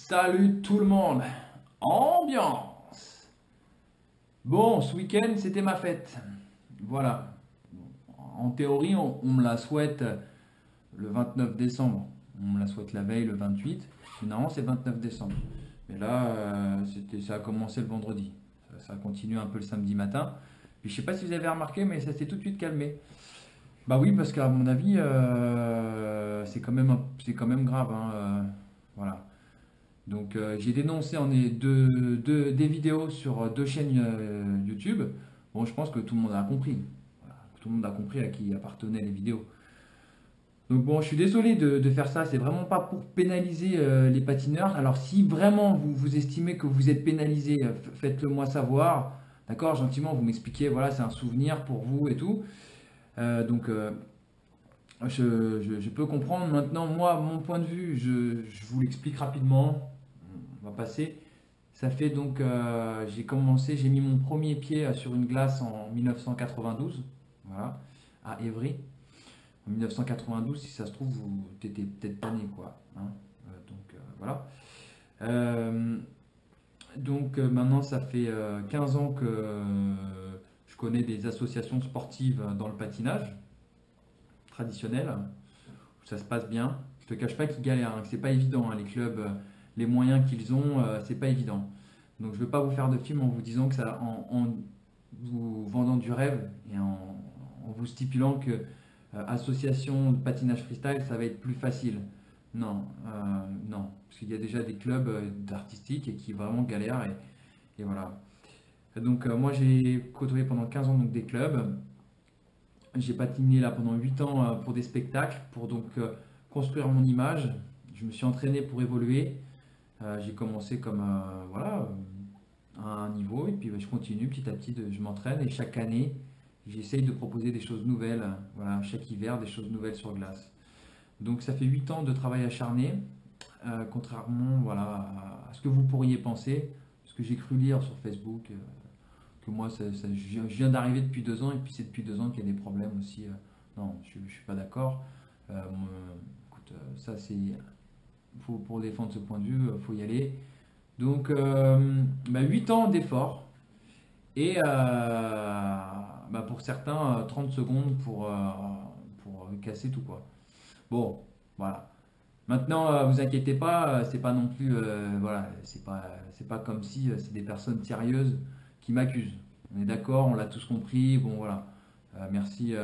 Salut tout le monde. Ambiance. Bon, ce week-end, c'était ma fête. Voilà. En théorie, on me la souhaite le 29 décembre. On me la souhaite la veille, le 28. Finalement, c'est le 29 décembre. Mais là, ça a commencé le vendredi. Ça a continué un peu le samedi matin. Puis, je sais pas si vous avez remarqué, mais ça s'est tout de suite calmé. Bah oui, parce qu'à mon avis, c'est quand même grave, hein, voilà. Donc j'ai dénoncé des vidéos sur deux chaînes YouTube. Bon, je pense que tout le monde a compris. Voilà, tout le monde a compris à qui appartenaient les vidéos. Donc bon, je suis désolé de faire ça. C'est vraiment pas pour pénaliser les patineurs. Alors si vraiment vous estimez que vous êtes pénalisé, faites-le moi savoir. D'accord, gentiment, vous m'expliquez. Voilà, c'est un souvenir pour vous et tout. Donc je peux comprendre. Maintenant, moi, mon point de vue, je vous l'explique rapidement. On va passer. Ça fait donc, j'ai mis mon premier pied sur une glace en 1992, voilà, à Évry. En 1992, si ça se trouve, vous t'étais peut-être pas né, quoi, hein. Voilà. Euh, Maintenant, ça fait 15 ans que je connais des associations sportives dans le patinage traditionnel, où ça se passe bien. Je te cache pas qu'ils galèrent, hein, que c'est pas évident, hein, les clubs, les moyens qu'ils ont, c'est pas évident. Donc je ne veux pas vous faire de film en vous disant que en vous vendant du rêve et en vous stipulant que association de patinage freestyle, ça va être plus facile. Non, non, parce qu'il y a déjà des clubs d'artistiques et qui vraiment galèrent et voilà. Donc moi j'ai côtoyé pendant 15 ans donc, des clubs. J'ai patiné là pendant 8 ans pour des spectacles, pour donc construire mon image. Je me suis entraîné pour évoluer. J'ai commencé comme voilà, à un niveau et puis je continue petit à petit, je m'entraîne et chaque année j'essaye de proposer des choses nouvelles, voilà, chaque hiver des choses nouvelles sur glace. Donc ça fait 8 ans de travail acharné, contrairement voilà, à ce que vous pourriez penser, ce que j'ai cru lire sur Facebook, que moi je viens d'arriver depuis 2 ans et puis c'est depuis 2 ans qu'il y a des problèmes aussi. Non, je ne suis pas d'accord. Écoute, ça c'est pour défendre ce point de vue, il faut y aller. Donc, 8 ans d'effort et pour certains, 30 secondes pour casser tout quoi. Bon, voilà. Maintenant, vous inquiétez pas, c'est pas non plus, voilà, c'est pas comme si c'est des personnes sérieuses qui m'accusent. On est d'accord, on l'a tous compris. Bon, voilà. Merci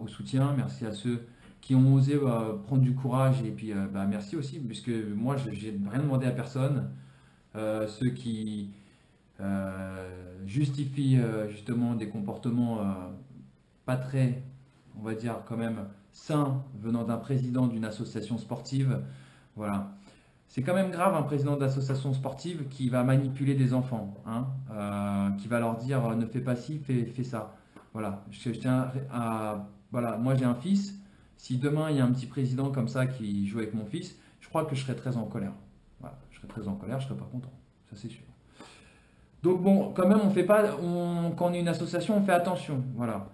au soutien, merci à ceux qui ont osé prendre du courage et puis merci aussi, puisque moi, j'ai rien demandé à personne. Ceux qui justifient justement des comportements pas très, on va dire quand même, sains venant d'un président d'une association sportive. Voilà. C'est quand même grave un président d'association sportive qui va manipuler des enfants, hein, qui va leur dire ne fais pas ci, fais ça. Voilà. Je tiens à, voilà, moi j'ai un fils. Si demain il y a un petit président comme ça qui joue avec mon fils, je crois que je serais très en colère. Voilà. Je serais très en colère, je serais pas content. Ça c'est sûr. Donc bon, quand même, on fait pas, quand on est une association, on fait attention. Voilà.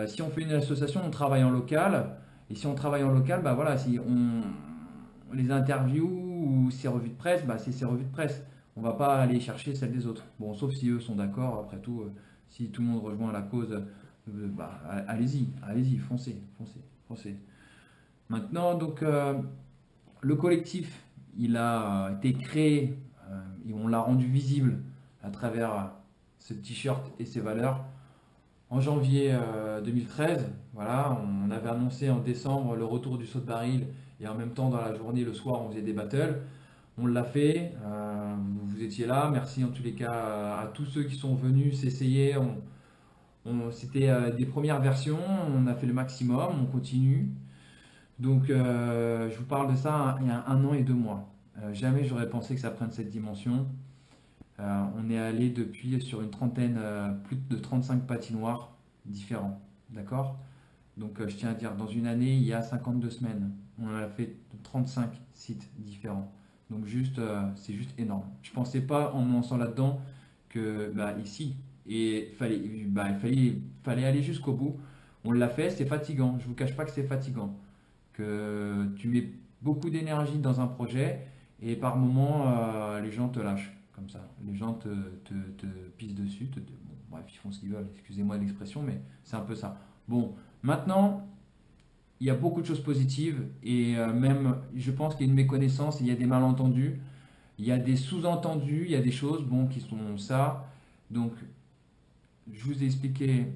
Si on fait une association, on travaille en local. Et si on travaille en local, bah voilà, si on les interviews ou ces revues de presse, bah c'est ces revues de presse. On va pas aller chercher celles des autres. Bon, sauf si eux sont d'accord. Après tout, si tout le monde rejoint la cause, allez-y, allez-y, foncez, foncez, foncez. Maintenant, donc, le collectif, il a été créé et on l'a rendu visible à travers ce t-shirt et ses valeurs en janvier 2013. Voilà, on avait annoncé en décembre le retour du saut de baril et en même temps dans la journée, le soir, on faisait des battles. On l'a fait, vous étiez là. Merci en tous les cas à tous ceux qui sont venus s'essayer. C'était des premières versions, on a fait le maximum, on continue. Donc je vous parle de ça il y a 1 an et 2 mois. Jamais j'aurais pensé que ça prenne cette dimension. On est allé depuis sur une trentaine, plus de 35 patinoires différents. D'accord? Donc je tiens à dire, dans une année, il y a 52 semaines, on a fait 35 sites différents. Donc juste, c'est juste énorme. Je ne pensais pas en me lançant là-dedans que ici, et il fallait aller jusqu'au bout. On l'a fait, c'est fatigant. Je ne vous cache pas que c'est fatigant. Que tu mets beaucoup d'énergie dans un projet et par moments, les gens te lâchent, comme ça. Les gens te pissent dessus, bon, bref, ils font ce qu'ils veulent, excusez-moi de l'expression, mais c'est un peu ça. Bon, maintenant, il y a beaucoup de choses positives, et même, je pense qu'il y a une méconnaissance, il y a des malentendus, il y a des sous-entendus, il y a des choses, bon, qui sont ça. Donc, je vous ai expliqué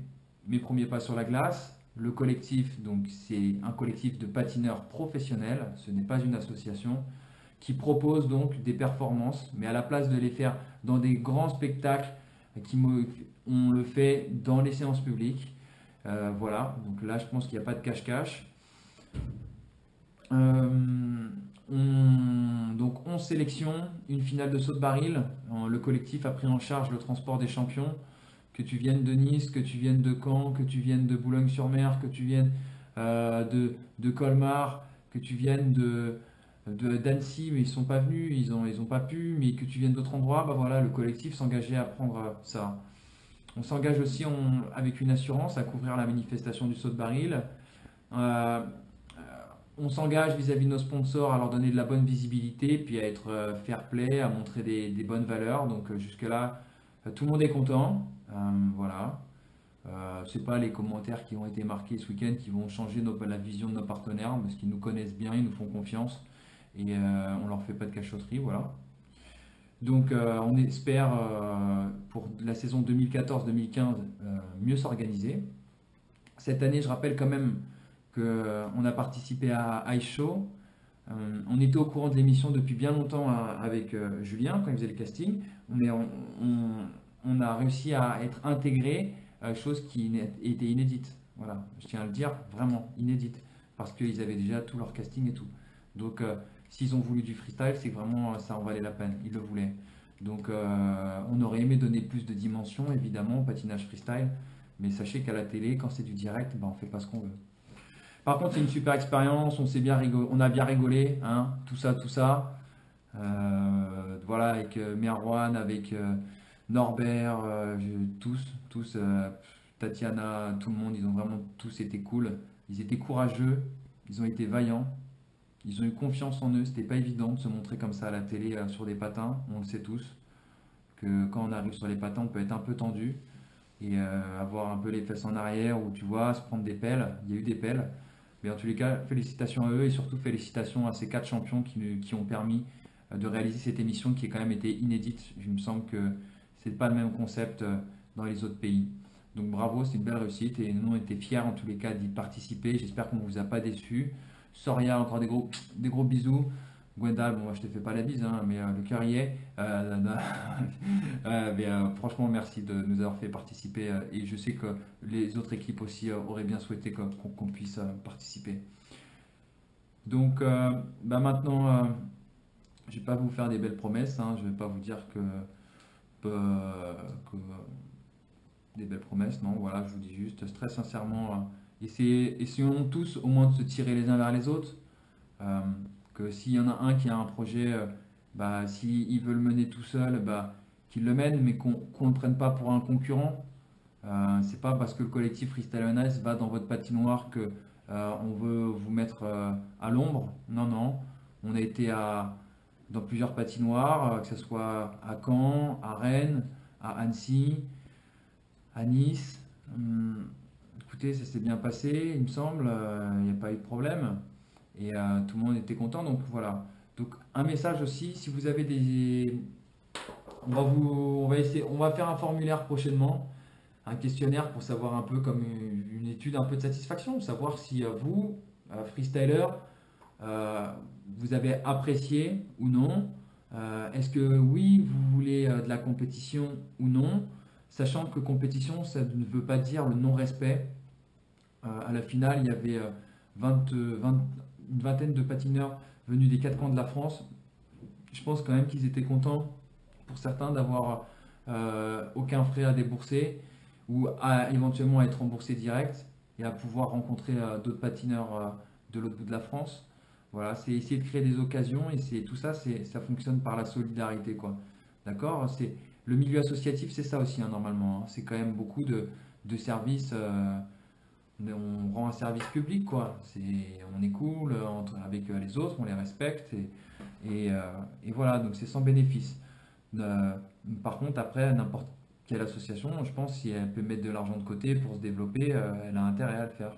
mes premiers pas sur la glace. Le collectif, donc c'est un collectif de patineurs professionnels, ce n'est pas une association, qui propose donc des performances, mais à la place de les faire dans des grands spectacles, on le fait dans les séances publiques. Voilà, donc là je pense qu'il n'y a pas de cache-cache. Donc 11 sélections, une finale de saut de baril. Le collectif a pris en charge le transport des champions. Que tu viennes de Nice, que tu viennes de Caen, que tu viennes de Boulogne-sur-Mer, que tu viennes de Colmar, que tu viennes d'Annecy, mais ils ne sont pas venus, ils ont pas pu, mais que tu viennes d'autres endroits, bah voilà, le collectif s'engageait à prendre ça. On s'engage aussi avec une assurance à couvrir la manifestation du saut de baril. Euh, on s'engage vis-à-vis de nos sponsors à leur donner de la bonne visibilité, puis à être fair play, à montrer des bonnes valeurs. Donc jusque-là, tout le monde est content. Voilà. C'est pas les commentaires qui ont été marqués ce week-end qui vont changer la vision de nos partenaires, parce qu'ils nous connaissent bien, ils nous font confiance et on leur fait pas de cachotterie. Voilà. Donc on espère pour la saison 2014-2015 mieux s'organiser. Cette année, je rappelle quand même qu'on a participé à Ice Show. On était au courant de l'émission depuis bien longtemps avec Julien quand il faisait le casting, mais on a réussi à être intégré, chose qui était inédite. Voilà, je tiens à le dire, vraiment inédite, parce qu'ils avaient déjà tout leur casting et tout. Donc s'ils ont voulu du freestyle, c'est que vraiment ça en valait la peine, ils le voulaient. Donc on aurait aimé donner plus de dimension évidemment au patinage freestyle, mais sachez qu'à la télé, quand c'est du direct, ben, on fait pas ce qu'on veut. Par contre, c'est une super expérience, on a bien rigolé, hein, tout ça, tout ça. Voilà, avec Merwan, avec Norbert, tous, Tatiana, tout le monde, ils ont vraiment tous été cool. Ils étaient courageux, ils ont été vaillants, ils ont eu confiance en eux. C'était pas évident de se montrer comme ça à la télé sur des patins, on le sait tous, que quand on arrive sur les patins, on peut être un peu tendu et avoir un peu les fesses en arrière ou tu vois, se prendre des pelles. Il y a eu des pelles. Mais en tous les cas, félicitations à eux et surtout félicitations à ces quatre champions qui ont permis de réaliser cette émission qui a quand même été inédite. Il me semble que c'est pas le même concept dans les autres pays. Donc bravo, c'est une belle réussite et nous on était fiers en tous les cas d'y participer. J'espère qu'on ne vous a pas déçus. Soria, encore des gros bisous. Gwendal, bon, moi je te fais pas la bise, hein, mais le cœur y est. Mais, franchement, merci de nous avoir fait participer. Et je sais que les autres équipes aussi auraient bien souhaité qu'on puisse participer. Donc, bah maintenant, je vais pas vous faire des belles promesses. Hein, je vais pas vous dire que des belles promesses. Non, voilà, je vous dis juste très sincèrement, essayons tous au moins de se tirer les uns vers les autres. Euh, que s'il y en a un qui a un projet, bah, s'il veut le mener tout seul, bah, qu'il le mène, mais qu'on ne le prenne pas pour un concurrent. C'est pas parce que le collectif Freestyle on Ice va dans votre patinoire que on veut vous mettre à l'ombre. Non, non. On a été dans plusieurs patinoires, que ce soit à Caen, à Rennes, à Annecy, à Nice. Écoutez, ça s'est bien passé, il me semble. Il n'y a pas eu de problème. Et tout le monde était content, donc voilà. Donc un message aussi, si vous avez des... on va faire un formulaire prochainement, un questionnaire pour savoir un peu comme une étude un peu de satisfaction, savoir si vous, freestyler, vous avez apprécié ou non. Est-ce que oui, vous voulez de la compétition ou non, sachant que compétition, ça ne veut pas dire le non-respect. À la finale, il y avait une vingtaine de patineurs venus des quatre coins de la France. Je pense quand même qu'ils étaient contents, pour certains, d'avoir aucun frais à débourser ou éventuellement à être remboursé direct et à pouvoir rencontrer d'autres patineurs de l'autre bout de la France. Voilà, c'est essayer de créer des occasions et c'est tout ça, ça fonctionne par la solidarité, quoi. D'accord? Le milieu associatif, c'est ça aussi, hein, normalement. Hein. C'est quand même beaucoup de services. On rend un service public, quoi. On est cool avec les autres, on les respecte Et voilà, donc c'est sans bénéfice. Euh, Par contre, après, n'importe quelle association, je pense, si elle peut mettre de l'argent de côté pour se développer, elle a intérêt à le faire.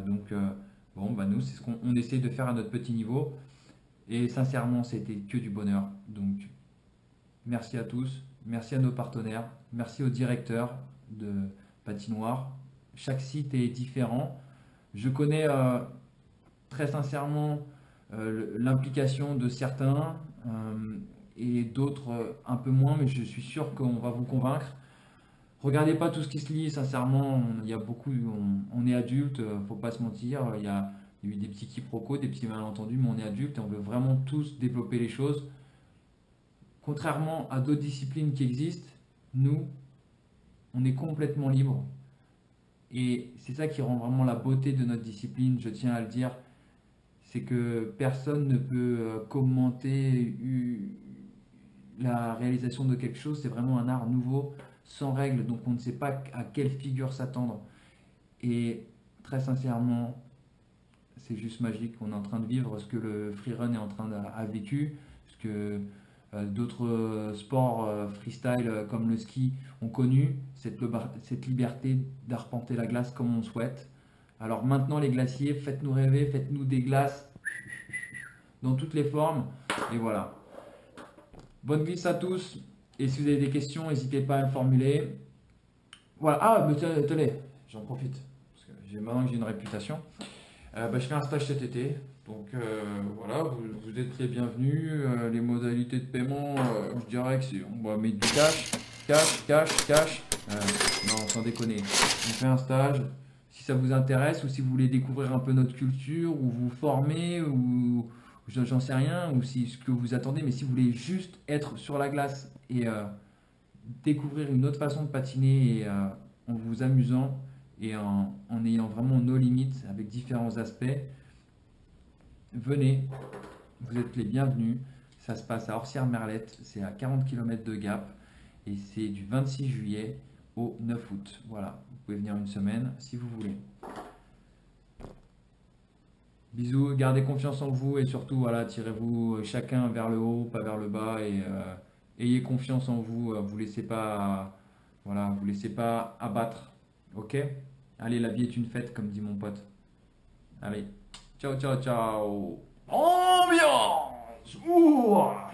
Donc, bon, bah nous, c'est ce qu'on essaye de faire à notre petit niveau. Et sincèrement, c'était que du bonheur. Donc, merci à tous, merci à nos partenaires, merci aux directeurs de patinoire. Chaque site est différent. Je connais très sincèrement l'implication de certains et d'autres un peu moins, mais je suis sûr qu'on va vous convaincre. Regardez pas tout ce qui se lit, sincèrement, il y a beaucoup, on est adulte, faut pas se mentir, il y a eu des petits quiproquos, des petits malentendus, mais on est adulte et on veut vraiment tous développer les choses. Contrairement à d'autres disciplines qui existent, nous, on est complètement libre. Et c'est ça qui rend vraiment la beauté de notre discipline, je tiens à le dire, c'est que personne ne peut commenter la réalisation de quelque chose, c'est vraiment un art nouveau, sans règles, donc on ne sait pas à quelle figure s'attendre. Et très sincèrement, c'est juste magique, on est en train de vivre ce que le freerun est en train a vécu, ce que d'autres sports freestyle comme le ski ont connu, cette liberté d'arpenter la glace comme on souhaite. Alors maintenant les glaciers, faites-nous rêver, faites-nous des glaces dans toutes les formes. Et voilà. Bonne glisse à tous. Et si vous avez des questions, n'hésitez pas à le formuler. Voilà. Ah, mais tenez, j'en profite. Parce que maintenant que j'ai une réputation. Je fais un stage cet été. Donc voilà, vous êtes les bienvenus. Les modalités de paiement, je dirais que on va mettre du cash. Cash. Non, sans déconner. On fait un stage. Si ça vous intéresse ou si vous voulez découvrir un peu notre culture ou vous former ou j'en sais rien ou si ce que vous attendez, mais si vous voulez juste être sur la glace et découvrir une autre façon de patiner et en vous amusant et en ayant vraiment nos limites avec différents aspects, venez, vous êtes les bienvenus. Ça se passe à Orsières-Merlette, c'est à 40 km de Gap et c'est du 26 juillet au 9 août. Voilà, vous pouvez venir une semaine si vous voulez. Bisous, gardez confiance en vous et surtout, voilà, tirez-vous chacun vers le haut, pas vers le bas et ayez confiance en vous. Vous laissez pas, voilà, vous laissez pas abattre. Ok? Allez, la vie est une fête, comme dit mon pote. Allez, ciao. Ambiance! Ouah